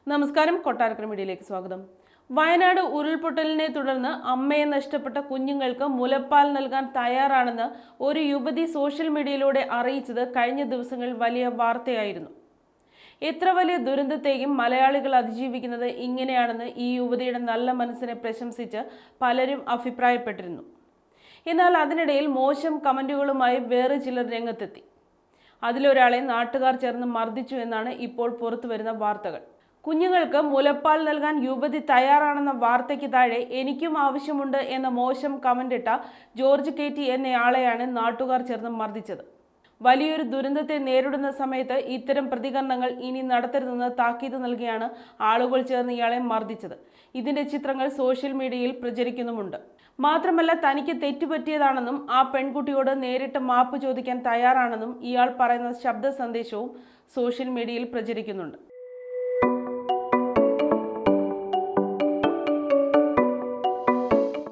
നമസ്കാരം, കൊട്ടാരക്കര മീഡിയയിലേക്ക് സ്വാഗതം. വയനാട് ഉരുൾപൊട്ടലിനെ തുടർന്ന് അമ്മയെ നഷ്ടപ്പെട്ട കുഞ്ഞുങ്ങൾക്ക് മുലപ്പാൽ നൽകാൻ തയ്യാറാണെന്ന് ഒരു യുവതി സോഷ്യൽ മീഡിയയിലൂടെ അറിയിച്ചത് കഴിഞ്ഞ ദിവസങ്ങളിൽ വലിയ വാർത്തയായിരുന്നു. എത്ര വലിയ ദുരന്തത്തെയും മലയാളികൾ അതിജീവിക്കുന്നത് ഇങ്ങനെയാണെന്ന് ഈ യുവതിയുടെ നല്ല മനസ്സിനെ പ്രശംസിച്ച് പലരും അഭിപ്രായപ്പെട്ടിരുന്നു. എന്നാൽ അതിനിടയിൽ മോശം കമന്റുകളുമായി വേറെ ചിലർ രംഗത്തെത്തി. അതിലൊരാളെ നാട്ടുകാർ ചേർന്ന് മർദ്ദിച്ചു എന്നാണ് ഇപ്പോൾ പുറത്തുവരുന്ന വാർത്തകൾ. കുഞ്ഞുങ്ങൾക്ക് മുലപ്പാൽ നൽകാൻ യുവതി തയ്യാറാണെന്ന വാർത്തയ്ക്ക് താഴെ എനിക്കും ആവശ്യമുണ്ട് എന്ന മോശം കമന്റിട്ട ജോർജ് KT എന്നയാളെയാണ് നാട്ടുകാർ ചേർന്ന് മർദ്ദിച്ചത്. വലിയൊരു ദുരന്തത്തെ നേരിടുന്ന സമയത്ത് ഇത്തരം പ്രതികരണങ്ങൾ ഇനി നടത്തരുതെന്ന് താക്കീത് നൽകിയാണ് ആളുകൾ ചേർന്ന് ഇയാളെ മർദ്ദിച്ചത്. ഇതിന്റെ ചിത്രങ്ങൾ സോഷ്യൽ മീഡിയയിൽ പ്രചരിക്കുന്നുമുണ്ട്. മാത്രമല്ല, തനിക്ക് തെറ്റുപറ്റിയതാണെന്നും ആ പെൺകുട്ടിയോട് നേരിട്ട് മാപ്പ് ചോദിക്കാൻ തയ്യാറാണെന്നും ഇയാൾ പറയുന്ന ശബ്ദ സന്ദേശവും സോഷ്യൽ മീഡിയയിൽ പ്രചരിക്കുന്നുണ്ട്.